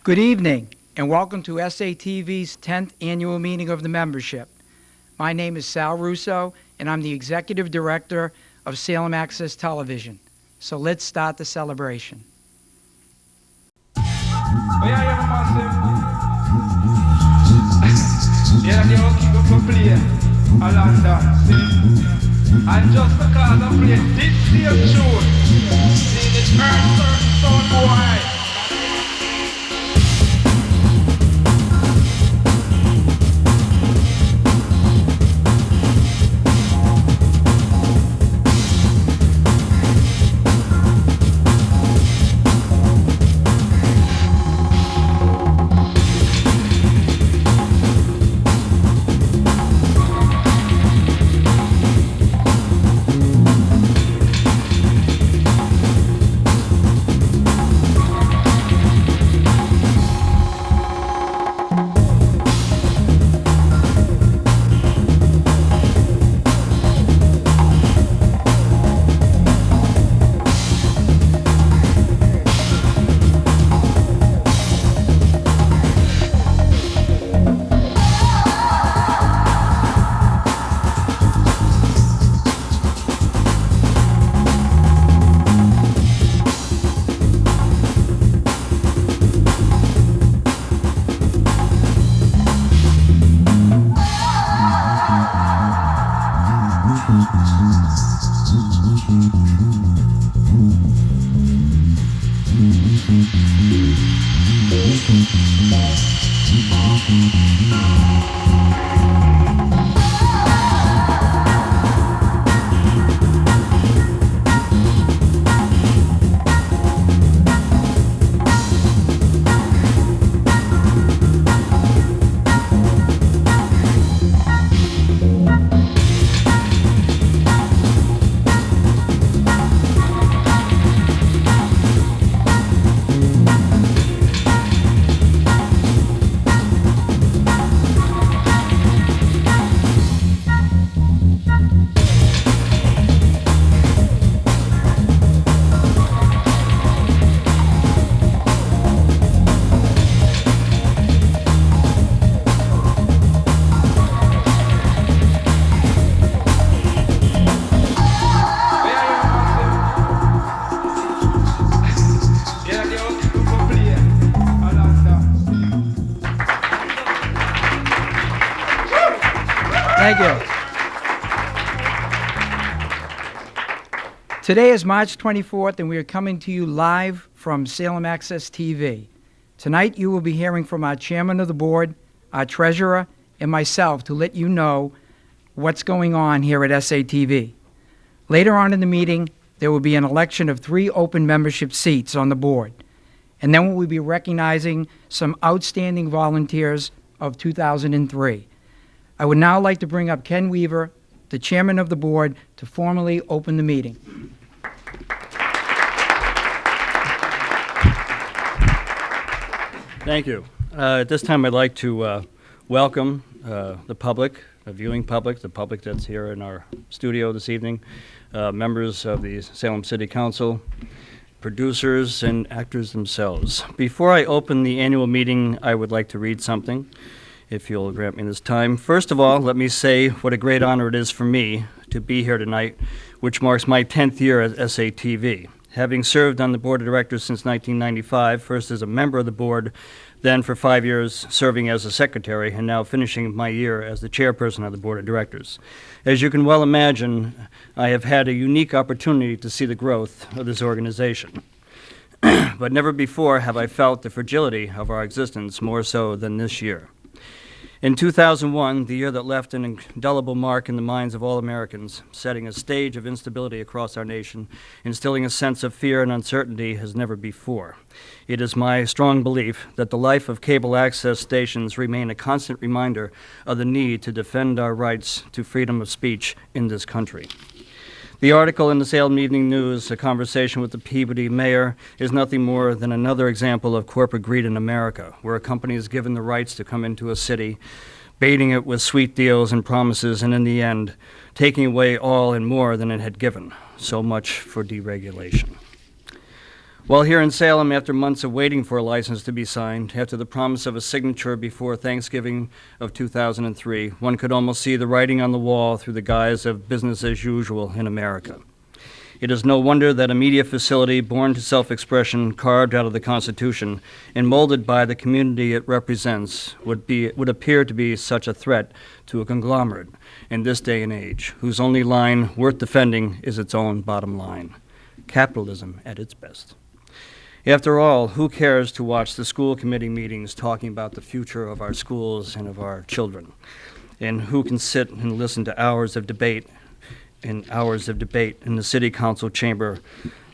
Good evening, and welcome to SATV's 10th annual meeting of the membership. My name is Sal Russo, and I'm the Executive Director of Salem Access Television. So let's start the celebration. And just because I played this same tune, it earned certain sound boy. Thank you. Today is March 24th, and we are coming to you live from Salem Access TV. Tonight, you will be hearing from our chairman of the board, our treasurer, and myself to let you know what's going on here at SATV. Later on in the meeting, there will be an election of 3 open membership seats on the board, and then we will be recognizing some outstanding volunteers of 2003. I would now like to bring up Ken Weaver, the chairman of the board, to formally open the meeting. Thank you. At this time, I'd like to welcome the public, the viewing public, the public that's here in our studio this evening, members of the Salem City Council, producers, and actors themselves. Before I open the annual meeting, I would like to read something, if you'll grant me this time. First of all, let me say what a great honor it is for me to be here tonight, which marks my 10th year at SATV. Having served on the board of directors since 1995, first as a member of the board, then for 5 years serving as a secretary, and now finishing my year as the chairperson of the board of directors. As you can well imagine, I have had a unique opportunity to see the growth of this organization. But never before have I felt the fragility of our existence more so than this year. In 2001, the year that left an indelible mark in the minds of all Americans, setting a stage of instability across our nation, instilling a sense of fear and uncertainty as never before. It is my strong belief that the life of cable access stations remain a constant reminder of the need to defend our rights to freedom of speech in this country. The article in the Salem Evening News, a conversation with the Peabody mayor, is nothing more than another example of corporate greed in America, where a company is given the rights to come into a city, baiting it with sweet deals and promises, and in the end, taking away all and more than it had given. So much for deregulation. While here in Salem, after months of waiting for a license to be signed, after the promise of a signature before Thanksgiving of 2003, one could almost see the writing on the wall through the guise of business as usual in America. It is no wonder that a media facility born to self-expression, carved out of the Constitution, and molded by the community it represents would appear to be such a threat to a conglomerate in this day and age, whose only line worth defending is its own bottom line. Capitalism at its best. After all, who cares to watch the school committee meetings talking about the future of our schools and of our children? And who can sit and listen to hours of debate in the city council chamber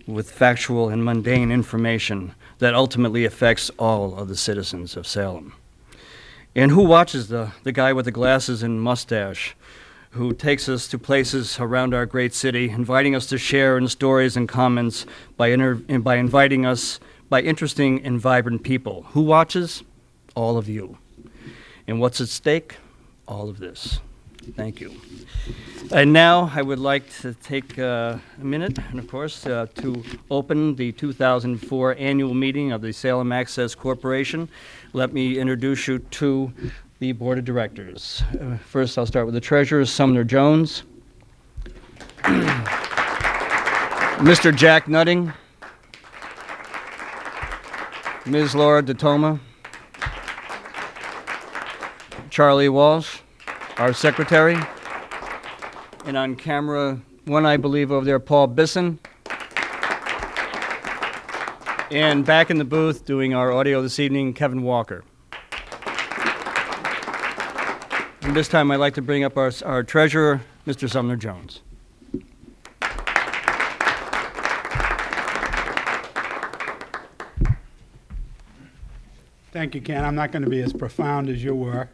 with factual and mundane information that ultimately affects all of the citizens of Salem? And who watches the guy with the glasses and mustache who takes us to places around our great city, inviting us to share in stories and comments by inviting us by interesting and vibrant people? Who watches? All of you. And what's at stake? All of this. Thank you. And now I would like to take a minute, and of course, to open the 2004 annual meeting of the Salem Access Corporation. Let me introduce you to the Board of Directors. First, I'll start with the Treasurer, Sumner Jones. Mr. Jack Nutting. Ms. Laura DeToma. Charlie Walsh, our Secretary. And on camera one, I believe, over there, Paul Bisson. And back in the booth doing our audio this evening, Kevin Walker. And this time I'd like to bring up our Treasurer, Mr. Sumner Jones. Thank you, Ken. I'm not going to be as profound as you were.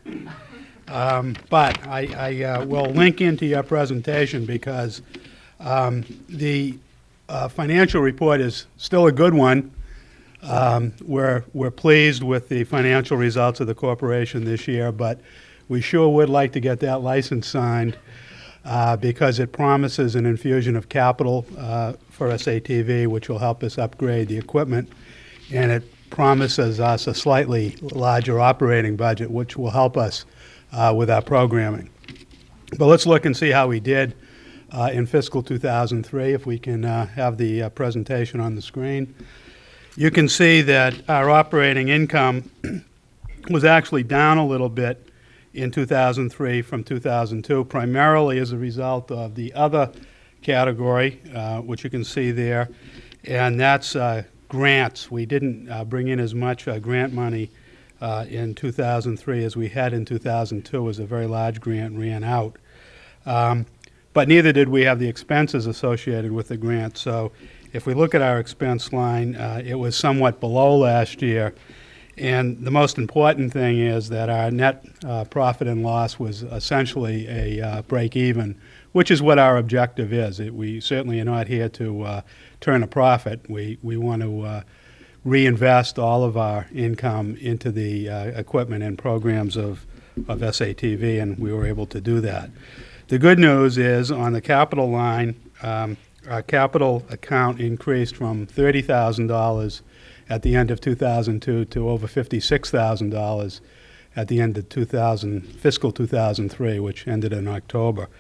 But I will link into your presentation because the financial report is still a good one. We're pleased with the financial results of the corporation this year, but we sure would like to get that license signed because it promises an infusion of capital for SATV, which will help us upgrade the equipment, and it promises us a slightly larger operating budget, which will help us with our programming. But let's look and see how we did in fiscal 2003, if we can have the presentation on the screen. You can see that our operating income was actually down a little bit in 2003 from 2002, primarily as a result of the other category, which you can see there, and that's grants. We didn't bring in as much grant money in 2003 as we had in 2002, as a very large grant ran out. But neither did we have the expenses associated with the grant. So if we look at our expense line, it was somewhat below last year. And the most important thing is that our net profit and loss was essentially a break even, which is what our objective is. We certainly are not here to turn a profit. We want to reinvest all of our income into the equipment and programs of SATV, and we were able to do that. The good news is on the capital line, our capital account increased from $30,000 at the end of 2002 to over $56,000 at the end of fiscal 2003, which ended in October.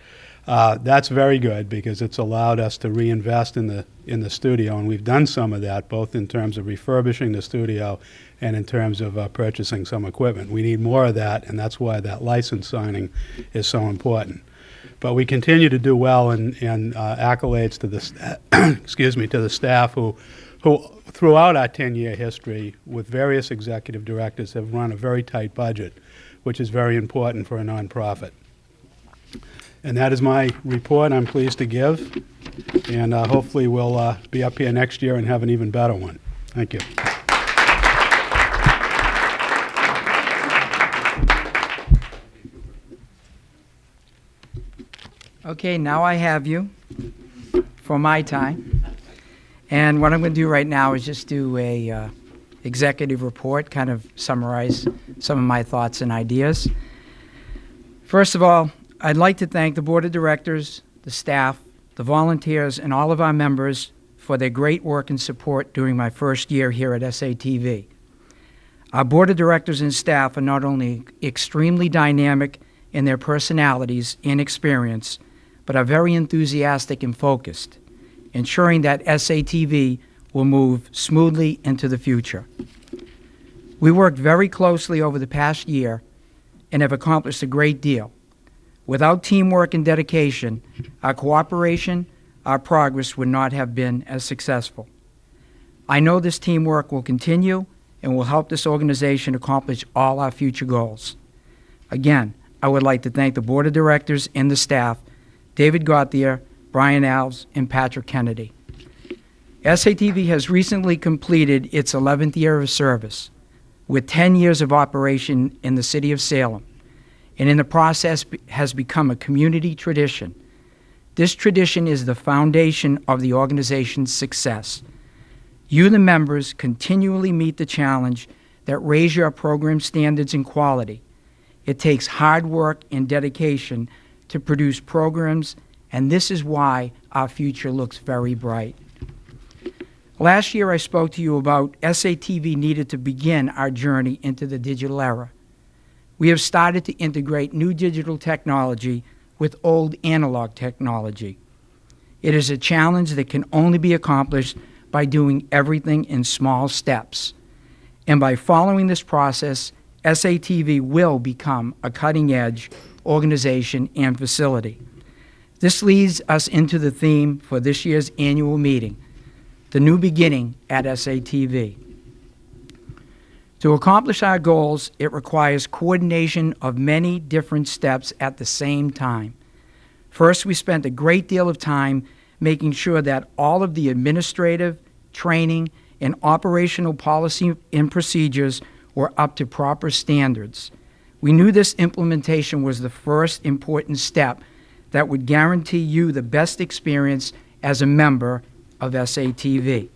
That's very good because it's allowed us to reinvest in the studio, and we've done some of that, both in terms of refurbishing the studio and in terms of purchasing some equipment. We need more of that, and that's why that license signing is so important. But we continue to do well, and accolades to the to the staff who throughout our 10-year history with various executive directors have run a very tight budget, which is very important for a nonprofit. And that is my report I'm pleased to give, and hopefully we'll be up here next year and have an even better one. Thank you. Okay, now I have you for my time. And what I'm going to do right now is just do a executive report, kind of summarize some of my thoughts and ideas. First of all, I'd like to thank the Board of Directors, the staff, the volunteers, and all of our members for their great work and support during my first year here at SATV. Our board of directors and staff are not only extremely dynamic in their personalities and experience, but are very enthusiastic and focused, ensuring that SATV will move smoothly into the future. We worked very closely over the past year and have accomplished a great deal. Without teamwork and dedication, our cooperation, our progress would not have been as successful. I know this teamwork will continue and will help this organization accomplish all our future goals. Again, I would like to thank the board of directors and the staff, David Gauthier, Brian Alves, and Patrick Kennedy. SATV has recently completed its 11th year of service, with 10 years of operation in the city of Salem, and in the process has become a community tradition. This tradition is the foundation of the organization's success. You, the members, continually meet the challenge that raise your program standards and quality. It takes hard work and dedication to produce programs, and this is why our future looks very bright. Last year, I spoke to you about SATV needed to begin our journey into the digital era. We have started to integrate new digital technology with old analog technology. It is a challenge that can only be accomplished by doing everything in small steps. And by following this process, SATV will become a cutting-edge organization and facility. This leads us into the theme for this year's annual meeting, the new beginning at SATV. To accomplish our goals, it requires coordination of many different steps at the same time. First, we spent a great deal of time making sure that all of the administrative, training, and operational policy and procedures were up to proper standards. We knew this implementation was the first important step that would guarantee you the best experience as a member of SATV.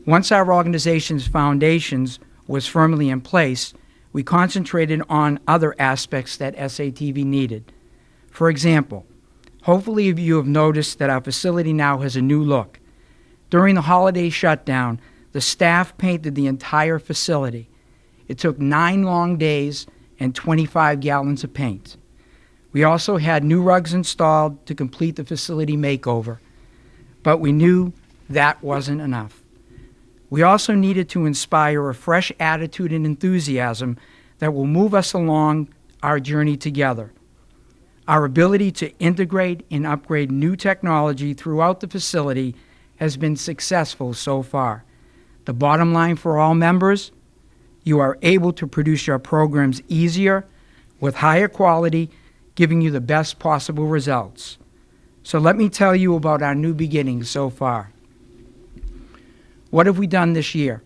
Once our organization's foundations was firmly in place, we concentrated on other aspects that SATV needed. For example, hopefully you have noticed that our facility now has a new look. During the holiday shutdown, the staff painted the entire facility. It took 9 long days and 25 gallons of paint. We also had new rugs installed to complete the facility makeover, but we knew that wasn't enough. We also needed to inspire a fresh attitude and enthusiasm that will move us along our journey together. Our ability to integrate and upgrade new technology throughout the facility has been successful so far. The bottom line for all members, you are able to produce your programs easier, with higher quality, giving you the best possible results. So let me tell you about our new beginnings so far. What have we done this year?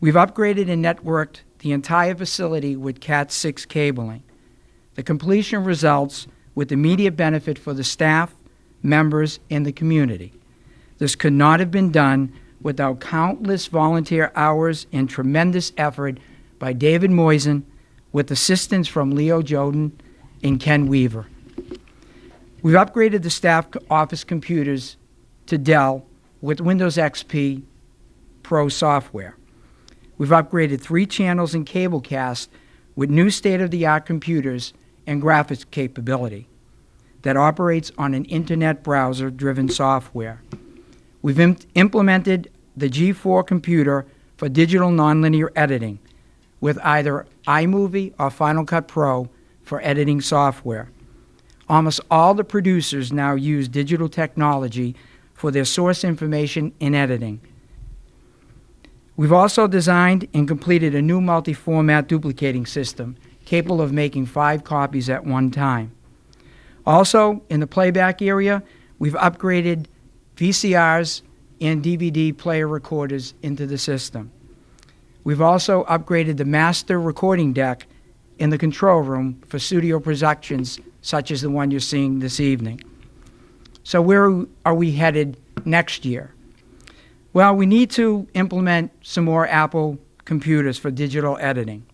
We've upgraded and networked the entire facility with Cat 6 cabling. The completion results with immediate benefit for the staff, members, and the community. This could not have been done without countless volunteer hours and tremendous effort by David Moisen, with assistance from Leo Joden and Ken Weaver. We've upgraded the staff office computers to Dell with Windows XP Pro software. We've upgraded 3 channels in Cablecast with new state-of-the-art computers and graphics capability that operates on an internet browser-driven software. We've implemented the G4 computer for digital nonlinear editing with either iMovie or Final Cut Pro for editing software. Almost all the producers now use digital technology for their source information in editing. We've also designed and completed a new multi-format duplicating system capable of making 5 copies at one time. Also, in the playback area, we've upgraded VCRs and DVD player recorders into the system. We've also upgraded the master recording deck in the control room for studio productions such as the one you're seeing this evening. So where are we headed next year? Well, we need to implement some more Apple computers for digital editing.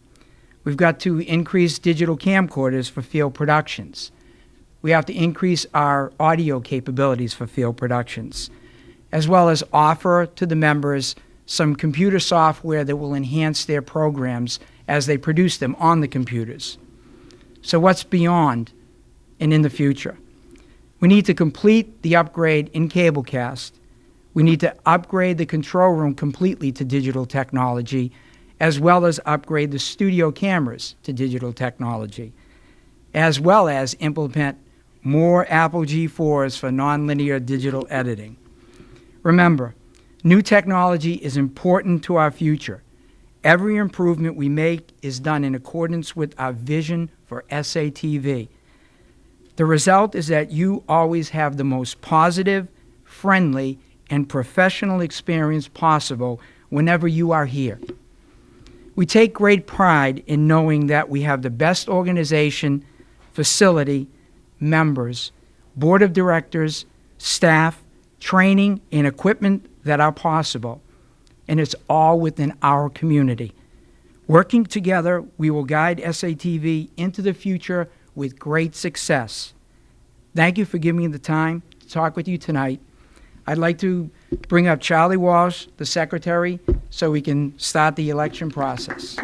We've got to increase digital camcorders for field productions. We have to increase our audio capabilities for field productions. as well as offer to the members some computer software that will enhance their programs as they produce them on the computers. So what's beyond and in the future? We need to complete the upgrade in cablecast. We need to upgrade the control room completely to digital technology, as well as upgrade the studio cameras to digital technology, as well as implement more Apple G4s for nonlinear digital editing. Remember, new technology is important to our future. Every improvement we make is done in accordance with our vision for SATV. The result is that you always have the most positive, friendly, and professional experience possible whenever you are here. We take great pride in knowing that we have the best organization, facility, members, board of directors, staff, training, and equipment that are possible, and it's all within our community. Working together, we will guide SATV into the future with great success. Thank you for giving me the time to talk with you tonight. I'd like to bring up Charlie Walsh, the secretary, so we can start the election process.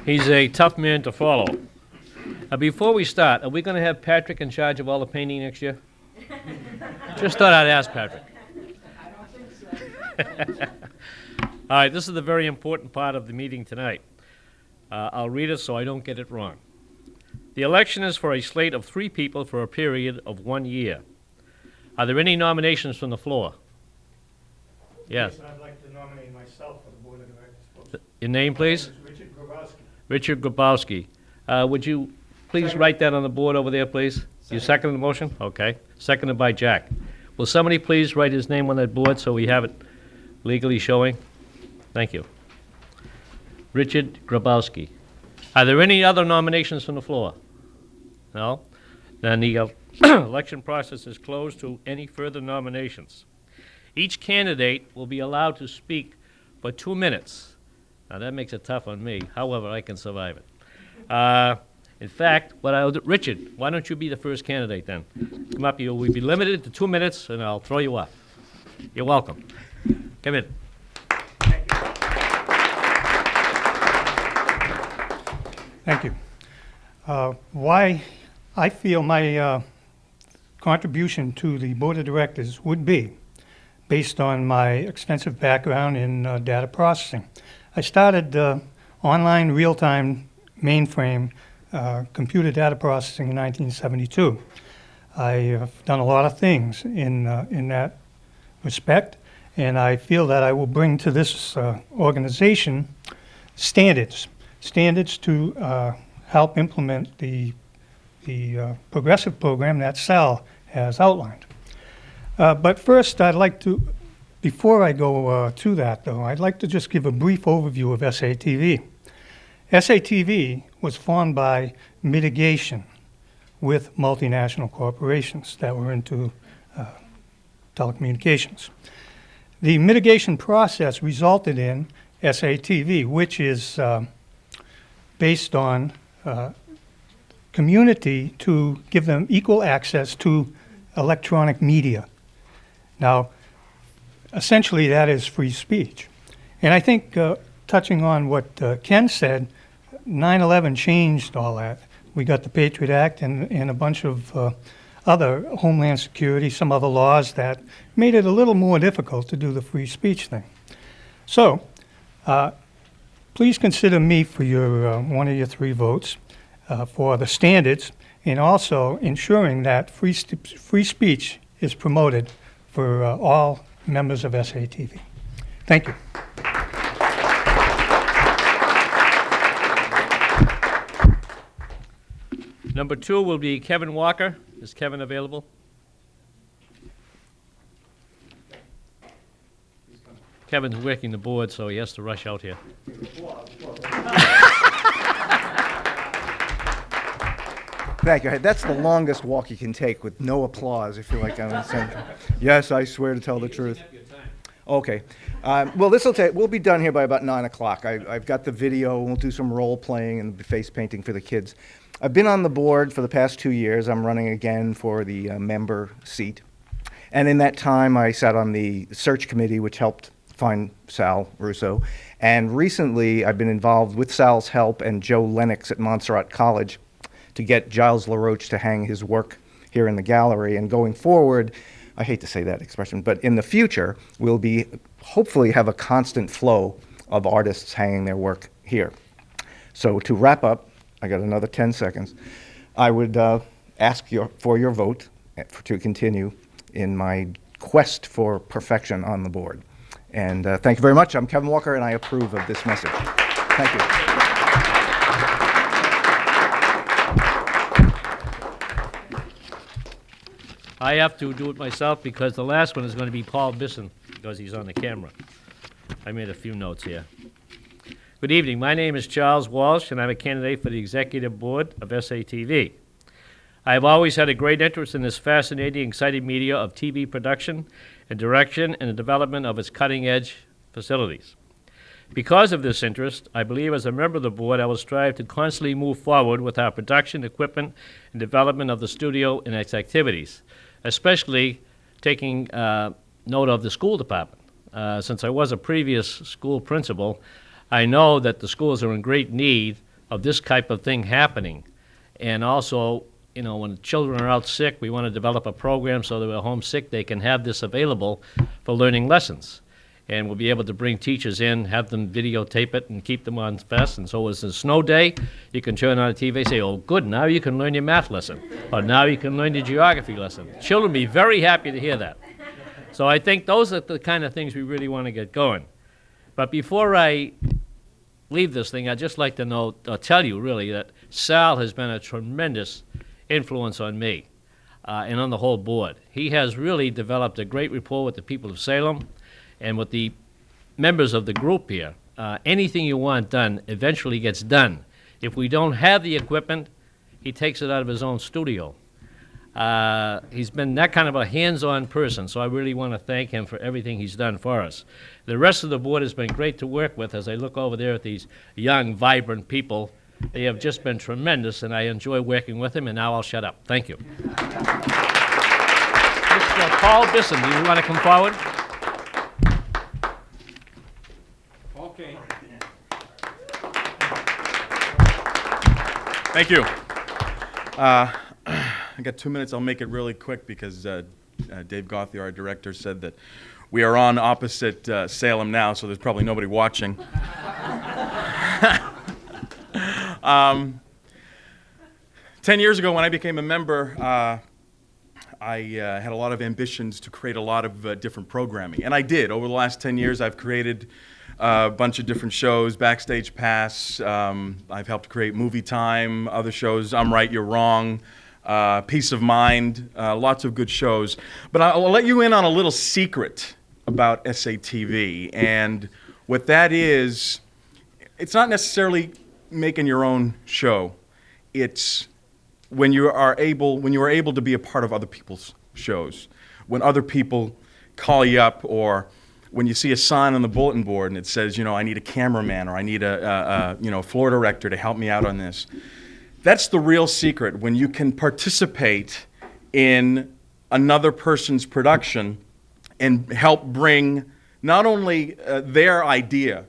He's a tough man to follow. Before we start, are we going to have Patrick in charge of all the painting next year? Just thought I'd ask Patrick. I don't think so. All right, this is the very important part of the meeting tonight. I'll read it so I don't get it wrong. The election is for a slate of 3 people for a period of 1 year. Are there any nominations from the floor? Yes. I'd like to nominate myself for the Board of Directors. Your name, please? Richard Grabowski. Richard Grabowski. Would you please write that on the board over there, please? You second the motion? Okay. Seconded by Jack. Will somebody please write his name on that board so we have it legally showing? Thank you. Richard Grabowski. Are there any other nominations from the floor? No? Then the election process is closed to any further nominations. Each candidate will be allowed to speak for 2 minutes. Now that makes it tough on me. However, I can survive it. In fact, Richard, why don't you be the first candidate then? Come up, you'll be limited to 2 minutes, and I'll throw you up. You're welcome. Come in. Thank you. Why I feel my contribution to the Board of Directors would be based on my extensive background in data processing. I started online real-time mainframe computer data processing in 1972. I have done a lot of things in that respect, and I feel that I will bring to this organization standards to help implement the progressive program that Sal has outlined. But first, I'd like to, before I go to that though, I'd like to just give a brief overview of SATV. SATV was formed by mitigation with multinational corporations that were into telecommunications. The mitigation process resulted in SATV, which is based on community to give them equal access to electronic media. Now, essentially that is free speech. And I think touching on what Ken said, 9/11 changed all that. We got the Patriot Act and a bunch of other Homeland Security, some other laws that made it a little more difficult to do the free speech thing. So, please consider me for your one of your 3 votes for the standards, and also ensuring that free speech is promoted for all members of SATV. Thank you. Number 2 will be Kevin Walker. Is Kevin available? Kevin's working the board, so he has to rush out here. Thank you. That's the longest walk you can take with no applause, if you like. Yes, I swear to tell the truth. Okay. Well, we'll be done here by about 9 o'clock. I've got the video, and we'll do some role playing and face painting for the kids. I've been on the board for the past 2 years. I'm running again for the member seat. And in that time, I sat on the search committee, which helped find Sal Russo. And recently, I've been involved with Sal's help and Joe Lennox at Montserrat College to get Giles LaRoche to hang his work here in the gallery. And going forward, I hate to say that expression, but in the future, we'll be hopefully have a constant flow of artists hanging their work here. So to wrap up, I got another 10 seconds. I would ask for your vote to continue in my quest for perfection on the board. And thank you very much. I'm Kevin Walker, and I approve of this message. Thank you. I have to do it myself because the last one is going to be Paul Bisson because he's on the camera. I made a few notes here. Good evening. My name is Charles Walsh, and I'm a candidate for the Executive Board of SATV. I have always had a great interest in this fascinating, exciting media of TV production and direction and the development of its cutting-edge facilities. Because of this interest, I believe as a member of the board, I will strive to constantly move forward with our production, equipment, and development of the studio and its activities, especially taking note of the school department. Since I was a previous school principal, I know that the schools are in great need of this type of thing happening. And also, you know, when children are out sick, we want to develop a program so that when they're homesick, they can have this available for learning lessons. And we'll be able to bring teachers in, have them videotape it, and keep them on fast. And so as a snow day, you can turn on the TV and say, oh, good, now you can learn your math lesson. Or now you can learn your geography lesson. Children will be very happy to hear that. So I think those are the kind of things we really want to get going. But before I leave this thing, I'd just like to tell you, really, that Sal has been a tremendous influence on me and on the whole board. He has really developed a great rapport with the people of Salem and with the members of the group here. Anything you want done eventually gets done. If we don't have the equipment, he takes it out of his own studio. He's been that kind of a hands-on person, so I really want to thank him for everything he's done for us. The rest of the board has been great to work with. As I look over there at these young, vibrant people, they have just been tremendous, and I enjoy working with them, and now I'll shut up. Thank you. Mr. Paul Bisson, do you want to come forward? Okay. Thank you. I got 2 minutes. I'll make it really quick because Dave Gothier, our director, said that we are on opposite Salem now, so there's probably nobody watching. 10 years ago, when I became a member, I had a lot of ambitions to create a lot of different programming, and I did. Over the last 10 years, I've created a bunch of different shows, Backstage Pass. I've helped create Movie Time, other shows, I'm Right, You're Wrong, Peace of Mind, lots of good shows. But I'll let you in on a little secret about SATV, and what that is, it's not necessarily making your own show. It's when you are able to be a part of other people's shows, when other people call you up, or when you see a sign on the bulletin board and it says, you know, I need a cameraman, or I need a floor director to help me out on this. That's the real secret, when you can participate in another person's production and help bring not only their idea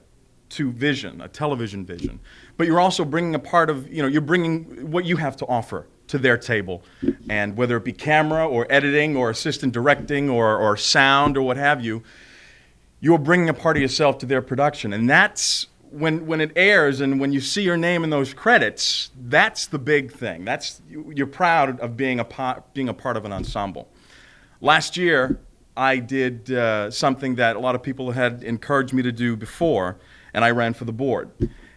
to vision, a television vision, but you're also bringing a part of, you're bringing what you have to offer to their table. And whether it be camera or editing or assistant directing or sound or what have you, you're bringing a part of yourself to their production. And that's when it airs and when you see your name in those credits, that's the big thing. You're proud of being a part of an ensemble. Last year, I did something that a lot of people had encouraged me to do before, and I ran for the board.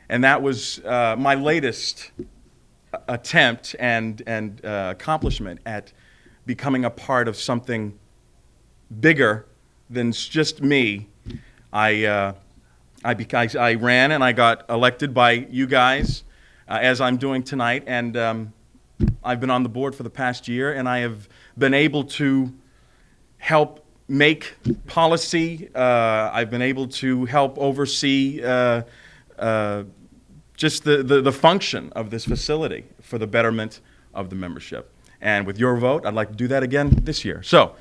And that was my latest attempt and accomplishment at becoming a part of something bigger than just me. I ran and I got elected by you guys, as I'm doing tonight, and I've been on the board for the past year, and I have been able to help make policy. I've been able to help oversee just the function of this facility for the betterment of the membership. And with your vote, I'd like to do that again this year. So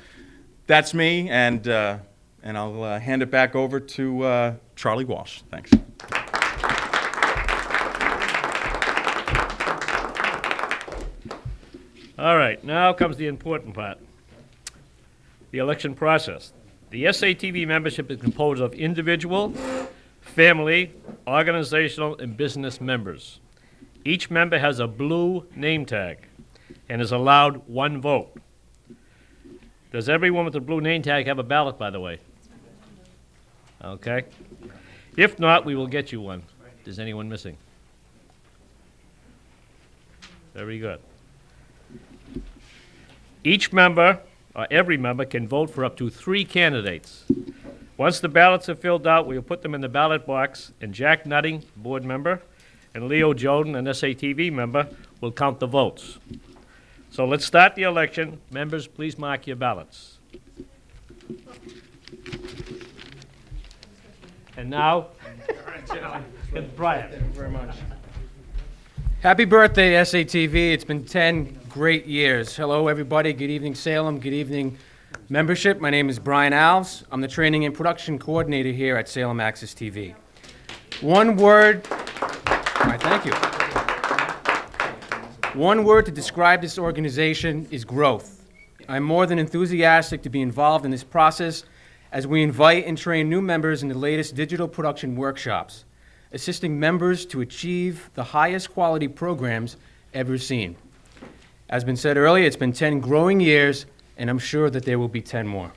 that's me, and I'll hand it back over to Charlie Walsh. Thanks. All right, now comes the important part, the election process. The SATV membership is composed of individual, family, organizational, and business members. Each member has a blue name tag and is allowed one vote. Does everyone with a blue name tag have a ballot, by the way? Okay. If not, we will get you one. Is anyone missing? Very good. Each member, or every member, can vote for up to 3 candidates. Once the ballots are filled out, we will put them in the ballot box, and Jack Nutting, board member, and Leo Joden, an SATV member, will count the votes. So let's start the election. Members, please mark your ballots. And now, Brian. Thank you very much. Happy birthday, SATV. It's been 10 great years. Hello, everybody. Good evening, Salem. Good evening, membership. My name is Brian Alves. I'm the training and production coordinator here at Salem Access TV. One word. All right, thank you. One word to describe this organization is growth. I'm more than enthusiastic to be involved in this process as we invite and train new members in the latest digital production workshops, assisting members to achieve the highest quality programs ever seen. As been said earlier, it's been 10 growing years, and I'm sure that there will be 10 more.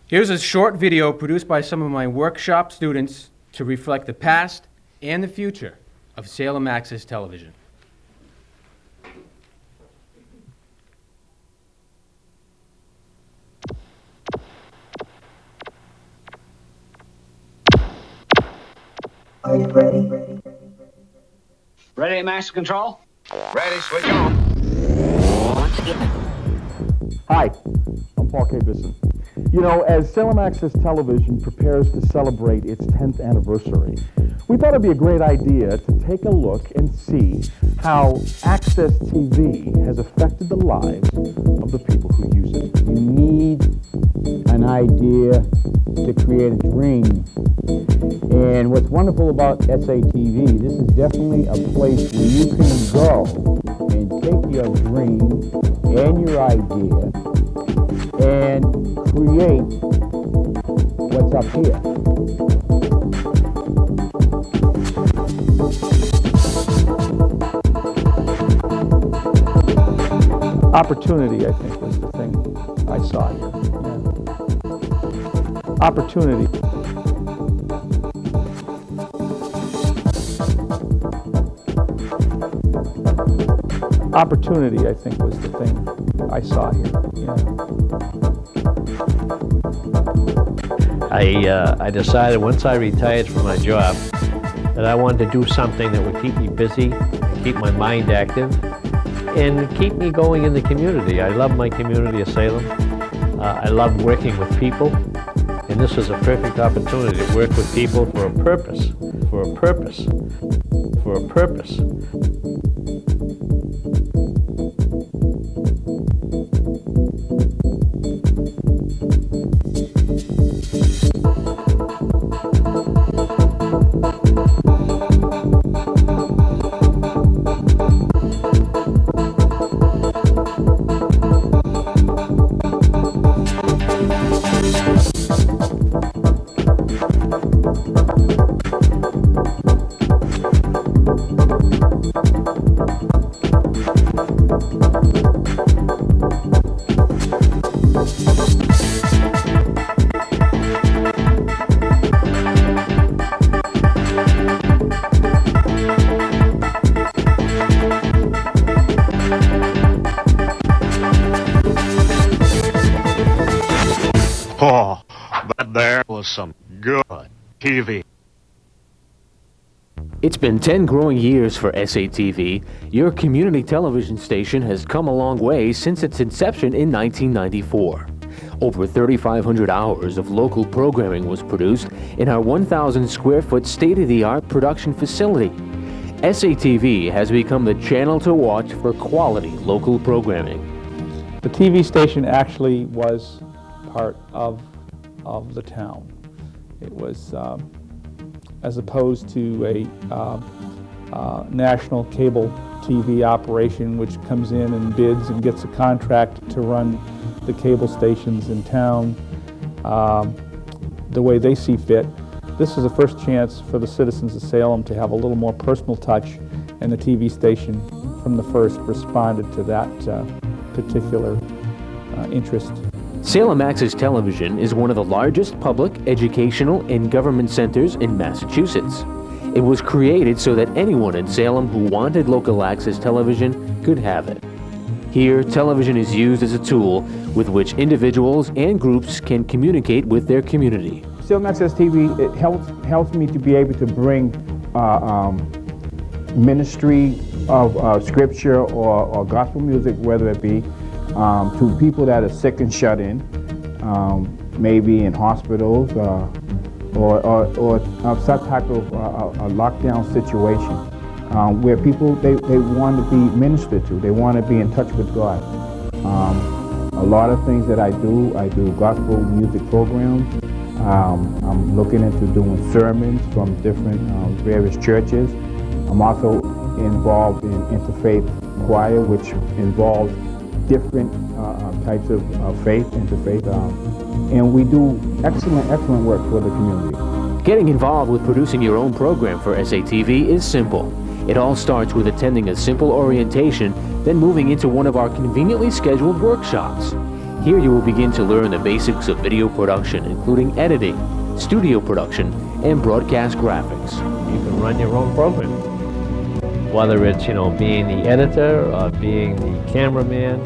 Here's a short video produced by some of my workshop students to reflect the past and the future of Salem Access Television. Are you ready? Ready, Master Control? Ready, switch on. Hi, I'm Paul K. Bisson. You know, as Salem Access Television prepares to celebrate its 10th anniversary, we thought it'd be a great idea to take a look and see how Access TV has affected the lives of the people who use it. You need an idea to create a dream. And what's wonderful about SATV, this is definitely a place where you can go and take your dream and your idea and create what's up here. Opportunity, I think, was the thing I saw here. Yeah. Opportunity. Opportunity, I think, was the thing I saw here. Yeah. I decided once I retired from my job that I wanted to do something that would keep me busy, keep my mind active, and keep me going in the community. I love my community of Salem. I love working with people, and this was a perfect opportunity to work with people for a purpose, for a purpose, for a purpose. Oh, that there was some good TV. It's been 10 growing years for SATV. Your community television station has come a long way since its inception in 1994. Over 3,500 hours of local programming was produced in our 1,000 square foot state-of-the-art production facility. SATV has become the channel to watch for quality local programming. The TV station actually was part of the town. It was, as opposed to a national cable TV operation which comes in and bids and gets a contract to run the cable stations in town the way they see fit. This is the first chance for the citizens of Salem to have a little more personal touch, and the TV station from the first responded to that particular interest. Salem Access Television is one of the largest public, educational, and government centers in Massachusetts. It was created so that anyone in Salem who wanted local access television could have it. Here, television is used as a tool with which individuals and groups can communicate with their community. Salem Access TV, it helps me to be able to bring ministry of scripture or gospel music, whether it be to people that are sick and shut in, maybe in hospitals or some type of a lockdown situation where people, they want to be ministered to, they want to be in touch with God. A lot of things that I do gospel music programs. I'm looking into doing sermons from different various churches. I'm also involved in interfaith choir, which involves different types of faith, interfaith, and we do excellent work for the community. Getting involved with producing your own program for SATV is simple. It all starts with attending a simple orientation, then moving into one of our conveniently scheduled workshops. Here you will begin to learn the basics of video production, including editing, studio production, and broadcast graphics. You can run your own program. Whether it's, being the editor, being the cameraman,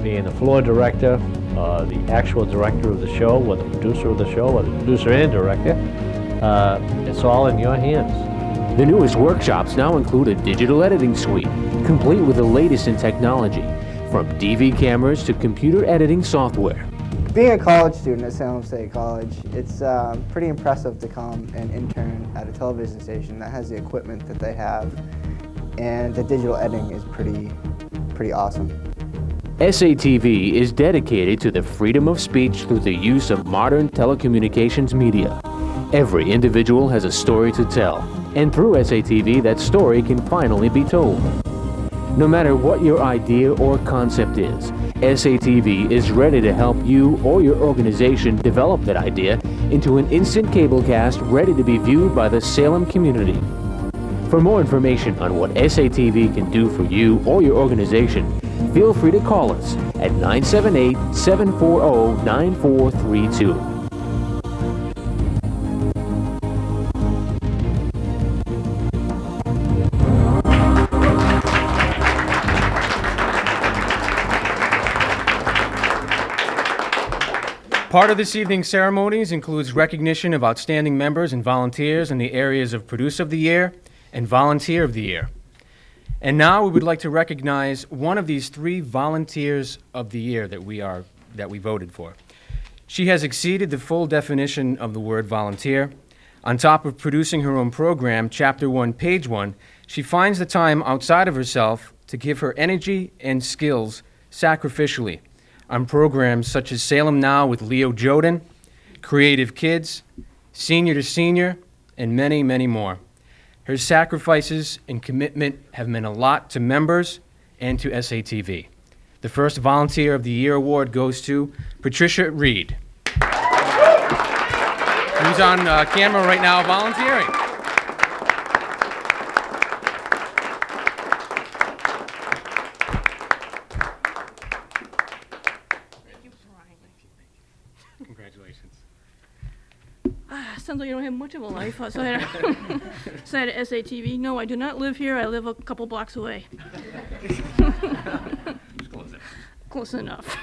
being the floor director, the actual director of the show, or the producer of the show, or the producer and director, it's all in your hands. The newest workshops now include a digital editing suite, complete with the latest in technology, from DV cameras to computer editing software. Being a college student at Salem State College, it's pretty impressive to come and intern at a television station that has the equipment that they have, and the digital editing is pretty awesome. SATV is dedicated to the freedom of speech through the use of modern telecommunications media. Every individual has a story to tell, and through SATV that story can finally be told. No matter what your idea or concept is, SATV is ready to help you or your organization develop that idea into an instant cablecast ready to be viewed by the Salem community. For more information on what SATV can do for you or your organization, feel free to call us at 978-740-9432. Part of this evening's ceremonies includes recognition of outstanding members and volunteers in the areas of Producer of the Year and Volunteer of the Year. And now we would like to recognize one of these three Volunteers of the Year that we voted for. She has exceeded the full definition of the word volunteer. On top of producing her own program, Chapter 1, Page 1, she finds the time outside of herself to give her energy and skills sacrificially on programs such as Salem Now with Leo Joden, Creative Kids, Senior to Senior, and many, many more. Her sacrifices and commitment have meant a lot to members and to SATV. The first Volunteer of the Year award goes to Patricia Reed, who's on camera right now volunteering. Congratulations. Sounds like you don't have much of a life outside of SATV. No, I do not live here. I live a couple blocks away. Close enough.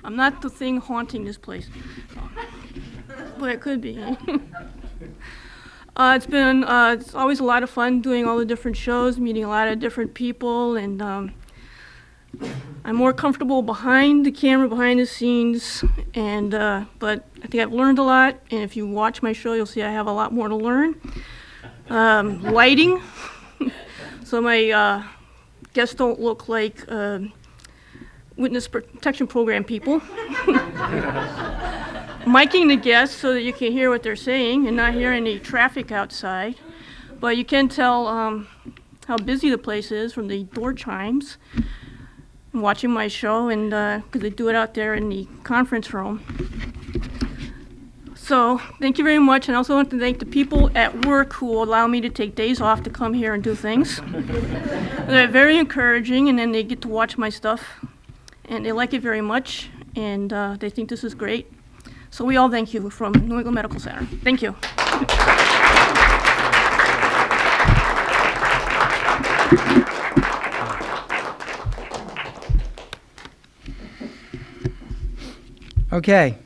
I'm not the thing haunting this place, but it could be. It's always a lot of fun doing all the different shows, meeting a lot of different people, and I'm more comfortable behind the camera, behind the scenes, and but I think I've learned a lot, and if you watch my show, you'll see I have a lot more to learn. Lighting, so my guests don't look like witness protection program people. Miking the guests so that you can hear what they're saying and not hear any traffic outside, but you can tell how busy the place is from the door chimes. Watching my show, and because they do it out there in the conference room. So thank you very much, and I also want to thank the people at work who allow me to take days off to come here and do things. They're very encouraging, and then they get to watch my stuff, and they like it very much, and they think this is great. So we all thank you from New England Medical Center. Thank you. Okay,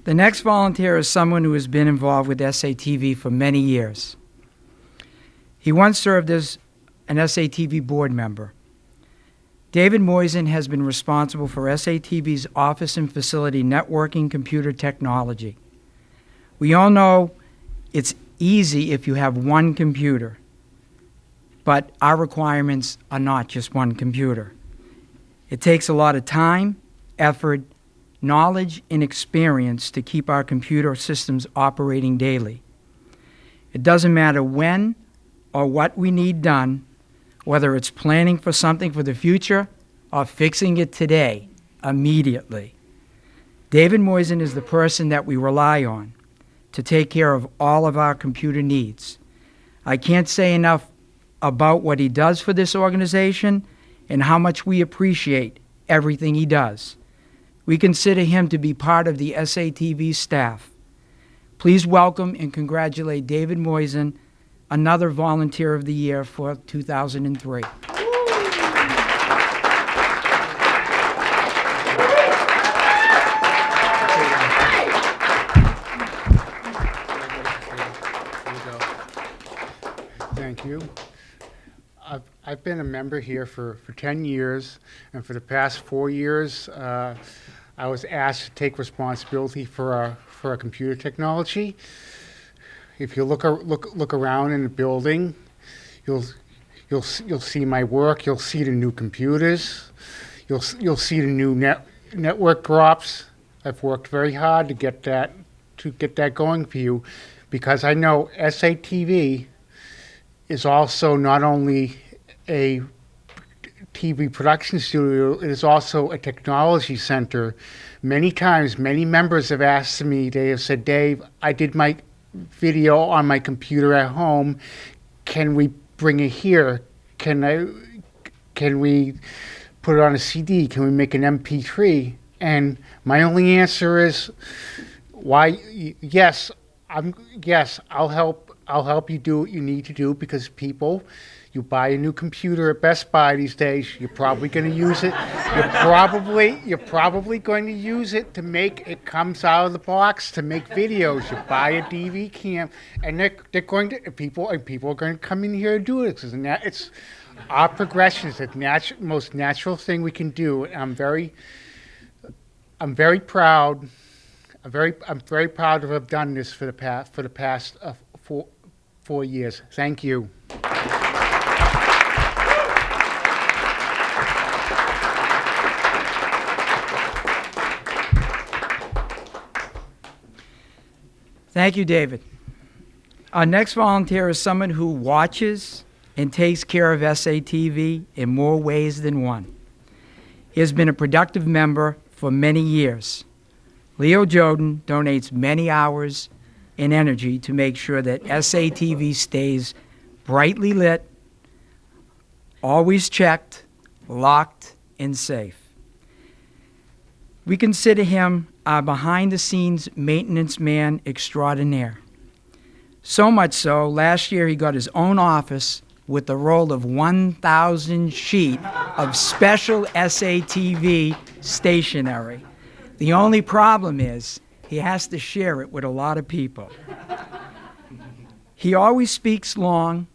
the next volunteer is someone who has been involved with SATV for many years. He once served as an SATV board member. David Moisen has been responsible for SATV's office and facility networking computer technology. We all know it's easy if you have one computer, but our requirements are not just one computer. It takes a lot of time, effort, knowledge, and experience to keep our computer systems operating daily. It doesn't matter when or what we need done, whether it's planning for something for the future or fixing it today, immediately. David Moisen is the person that we rely on to take care of all of our computer needs. I can't say enough about what he does for this organization and how much we appreciate everything he does. We consider him to be part of the SATV staff. Please welcome and congratulate David Moisen, another Volunteer of the Year for 2003. Thank you. I've been a member here for 10 years, and for the past 4 years, I was asked to take responsibility for our computer technology. If you look around in the building, you'll see my work. You'll see the new computers. You'll see the new network drops. I've worked very hard to get that going for you, because I know SATV is also not only a TV production studio, it is also a technology center. Many times, many members have asked me, they have said, Dave, I did my video on my computer at home. Can we bring it here? Can we put it on a CD? Can we make an MP3? And my only answer is, yes, I'll help you do what you need to do, because you buy a new computer at Best Buy these days, you're probably going to use it. You're probably going to use it to make, it comes out of the box to make videos. You buy a DV cam, and they're going to, people are going to come in here and do it. It's our progression is the most natural thing we can do. And I'm very proud. I'm very proud to have done this for the past 4 years. Thank you. Thank you, David. Our next volunteer is someone who watches and takes care of SATV in more ways than one. He has been a productive member for many years. Leo Joden donates many hours and energy to make sure that SATV stays brightly lit, always checked, locked, and safe. We consider him our behind-the-scenes maintenance man extraordinaire. So much so, last year he got his own office with a roll of 1,000 sheet of special SATV stationery. The only problem is he has to share it with a lot of people. He always speaks long,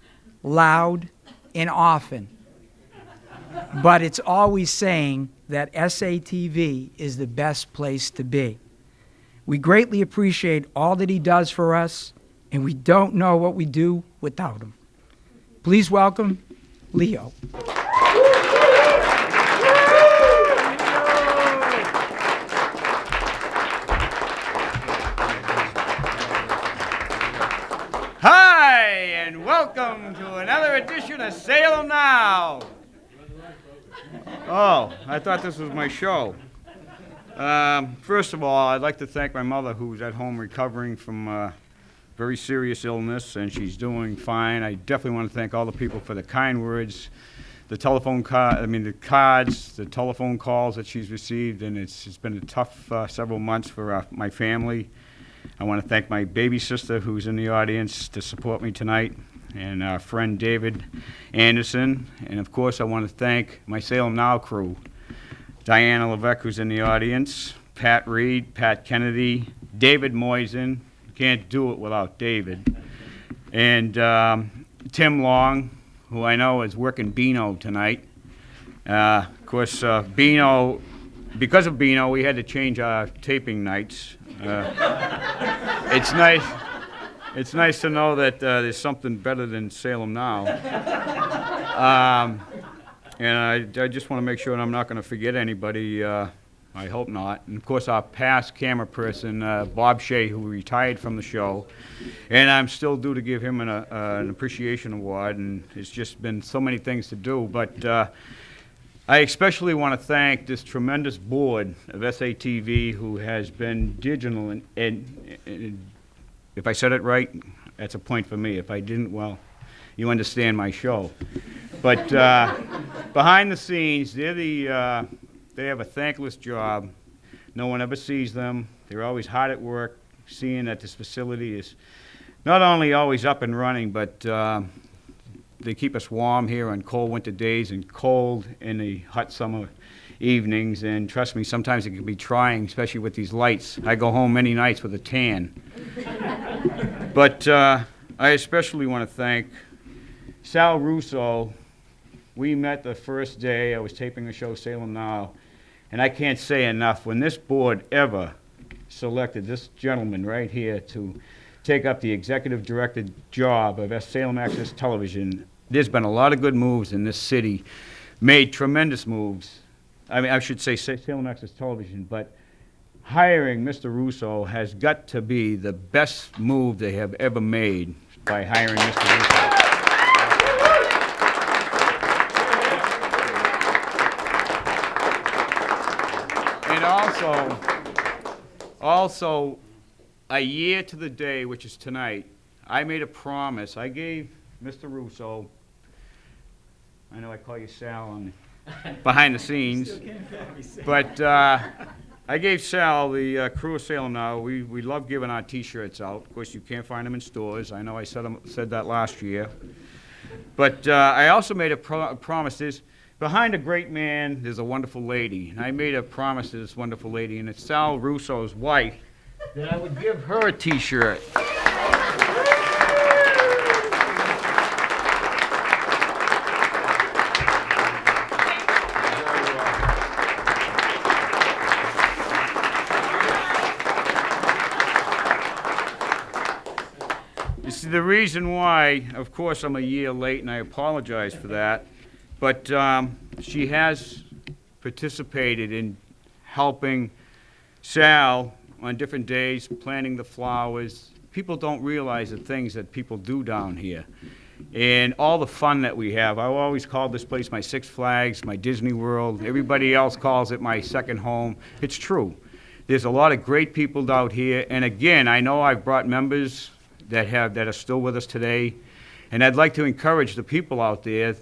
loud, and often, but it's always saying that SATV is the best place to be. We greatly appreciate all that he does for us, and we don't know what we do without him. Please welcome Leo. Hi, and welcome to another edition of Salem Now. Oh, I thought this was my show. First of all, I'd like to thank my mother, who's at home recovering from very serious illness, and she's doing fine. I definitely want to thank all the people for the kind words, the the cards, the telephone calls that she's received, and it's been a tough several months for my family. I want to thank my baby sister, who's in the audience to support me tonight, and our friend David Anderson. And of course, I want to thank my Salem Now crew, Diana Levesque, who's in the audience, Pat Reed, Pat Kennedy, David Moisen. Can't do it without David. And Tim Long, who I know is working Beano tonight. Of course, Beano, because of Beano, we had to change our taping nights. It's nice to know that there's something better than Salem Now. And I just want to make sure that I'm not going to forget anybody. I hope not. And of course, our past camera person, Bob Shea, who retired from the show, and I'm still due to give him an appreciation award. And it's just been so many things to do, but I especially want to thank this tremendous board of SATV, who has been digital, and if I said it right, that's a point for me. If I didn't, well, you understand my show. But behind the scenes, they have a thankless job. No one ever sees them. They're always hard at work, seeing that this facility is not only always up and running, but they keep us warm here on cold winter days and cold in the hot summer evenings. And trust me, sometimes it can be trying, especially with these lights. I go home many nights with a tan. But I especially want to thank Sal Russo. We met the first day I was taping the show Salem Now, and I can't say enough. When this board ever selected this gentleman right here to take up the executive director job of Salem Access Television, there's been a lot of good moves in this city, made tremendous moves. I mean, I should say Salem Access Television, but hiring Mr. Russo has got to be the best move they have ever made by hiring Mr. Russo. And also, a year to the day, which is tonight, I made a promise. I gave Mr. Russo, I know I call you Sal on behind the scenes, but I gave Sal, the crew of Salem Now, we love giving our T-shirts out. Of course, you can't find them in stores. I know I said that last year. But I also made a promise. Behind a great man, there's a wonderful lady. And I made a promise to this wonderful lady, and it's Sal Russo's wife, that I would give her a T-shirt. You see, the reason why, of course, I'm a year late, and I apologize for that, but she has participated in helping Sal on different days, planting the flowers. People don't realize the things that people do down here. And all the fun that we have. I always call this place my Six Flags, my Disney World. Everybody else calls it my second home. It's true. There's a lot of great people out here. And again, I know I've brought members that are still with us today. And I'd like to encourage the people out there,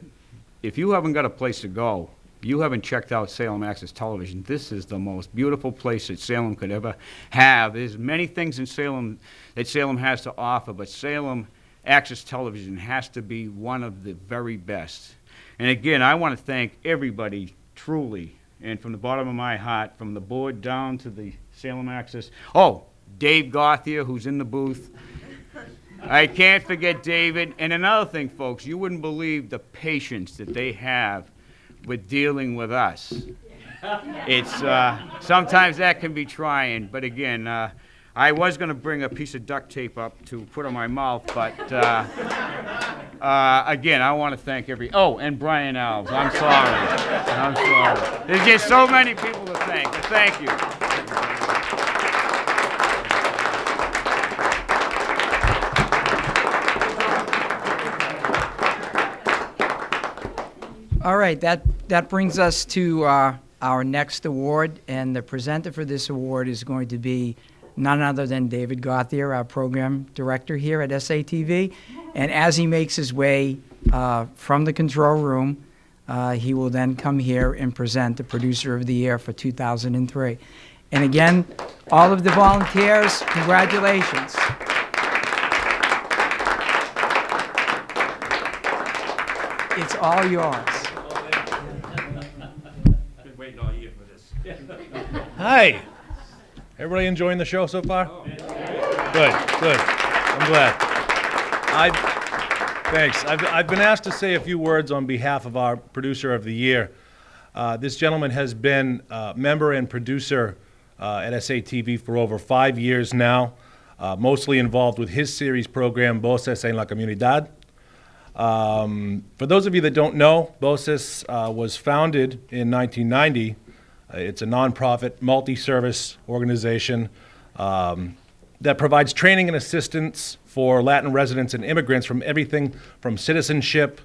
if you haven't got a place to go, you haven't checked out Salem Access Television, this is the most beautiful place that Salem could ever have. There's many things in Salem that Salem has to offer, but Salem Access Television has to be one of the very best. And again, I want to thank everybody, truly, and from the bottom of my heart, from the board down to the Salem Access. Oh, Dave Gauthier, who's in the booth. I can't forget David. And another thing, folks, you wouldn't believe the patience that they have with dealing with us. It's, sometimes that can be trying, but again, I was going to bring a piece of duct tape up to put on my mouth, but again, I want to thank and Brian Alves. I'm sorry. There's just so many people to thank, but thank you. All right, that brings us to our next award, and the presenter for this award is going to be none other than David Gauthier, our program director here at SATV. And as he makes his way from the control room, he will then come here and present the Producer of the Year for 2003. And again, all of the volunteers, congratulations. It's all yours. Been waiting all year for this. Hi. Everybody enjoying the show so far? Good. I'm glad. Thanks. I've been asked to say a few words on behalf of our Producer of the Year. This gentleman has been a member and producer at SATV for over 5 years now, mostly involved with his series program, Voces en la Comunidad. For those of you that don't know, Voces was founded in 1990. It's a nonprofit, multi-service organization that provides training and assistance for Latin residents and immigrants from everything from citizenship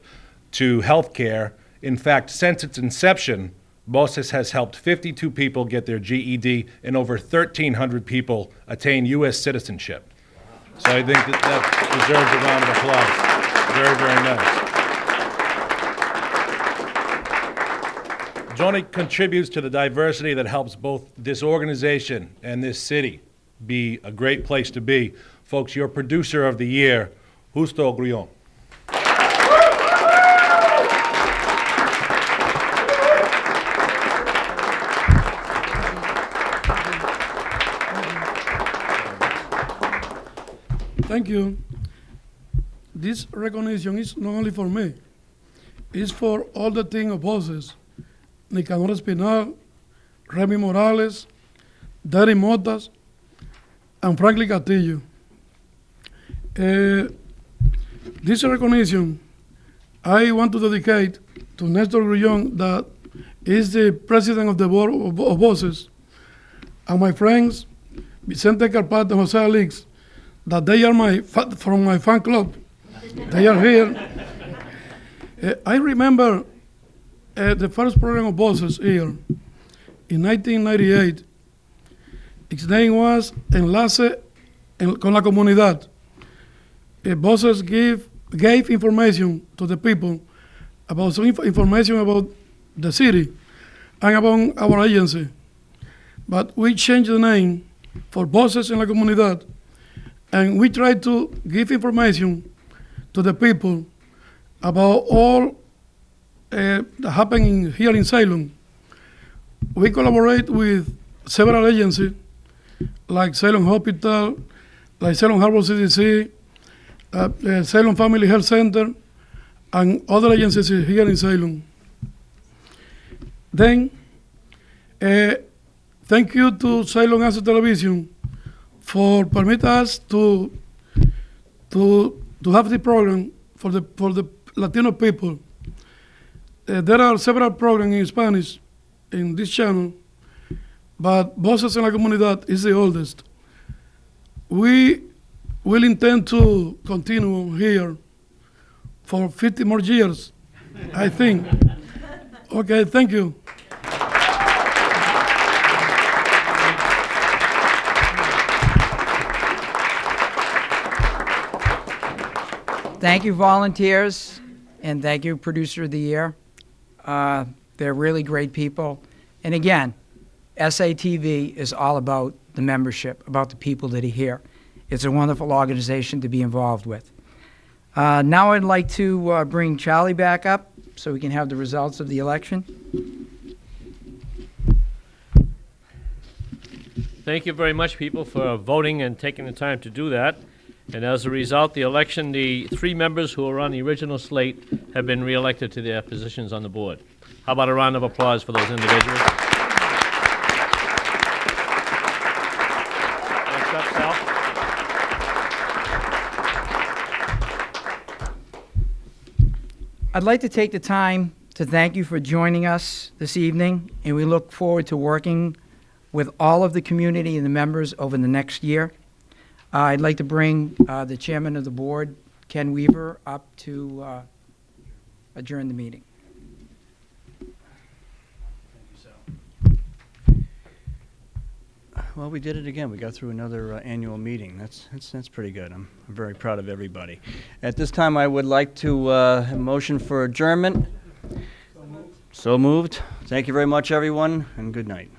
to healthcare. In fact, since its inception, Voces has helped 52 people get their GED and over 1,300 people attain U.S. citizenship. So I think that deserves a round of applause. Very, very nice. Johnny contributes to the diversity that helps both this organization and this city be a great place to be. Folks, your Producer of the Year, Justo Grion. Thank you. This recognition is not only for me, it's for all the team of bosses, Nicanor Espinal, Remy Morales, Derry Motas, and Franklin Castillo. This recognition I want to dedicate to Nestor Grullón, that is the president of the board of bosses, and my friends Vicente Carpata and Jose Alix, that they are from my fan club. They are here. I remember the first program of bosses here in 1998. Its name was Enlace con la Comunidad. Bosses gave information to the people about some information about the city and about our agency. But we changed the name for Voces en la Comunidad, and we tried to give information to the people about all that happening here in Salem. We collaborate with several agencies like Salem Hospital, like Salem Harbor CDC, Salem Family Health Center, and other agencies here in Salem. Then, thank you to Salem Access Television for permitting us to have the program for the Latino people. There are several programs in Spanish in this channel, but Voces en la Comunidad is the oldest. We will intend to continue here for 50 more years, I think. Okay, thank you. Thank you, volunteers, and thank you, Producer of the Year. They're really great people. And again, SATV is all about the membership, about the people that are here. It's a wonderful organization to be involved with. Now I'd like to bring Charlie back up so we can have the results of the election. Thank you very much, people, for voting and taking the time to do that. And as a result, the election, the 3 members who are on the original slate have been re-elected to their positions on the board. How about a round of applause for those individuals? I'd like to take the time to thank you for joining us this evening, and we look forward to working with all of the community and the members over the next year. I'd like to bring the chairman of the board, Ken Weaver, up to adjourn the meeting. Well, we did it again. We got through another annual meeting. That's pretty good. I'm very proud of everybody. At this time, I would like to have a motion for adjournment. So moved. Thank you very much, everyone, and good night.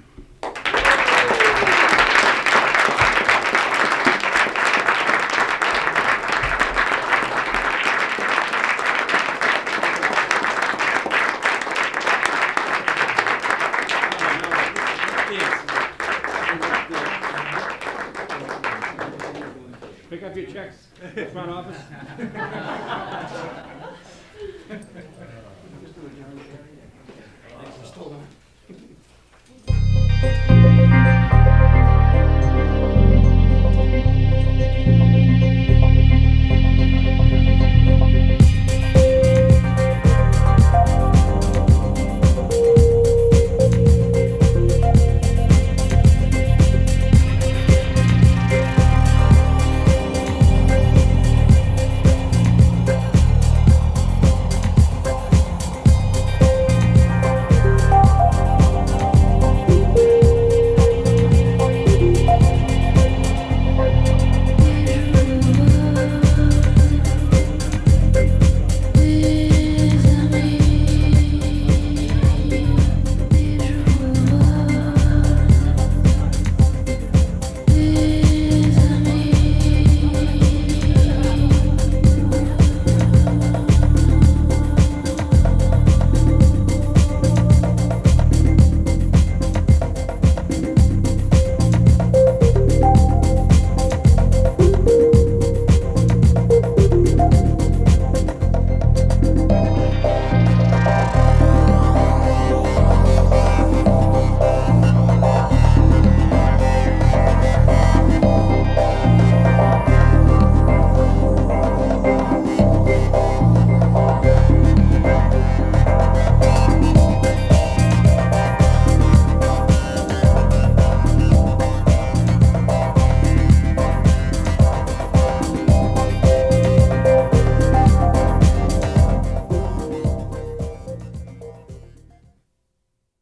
Pick up your checks, front office. Still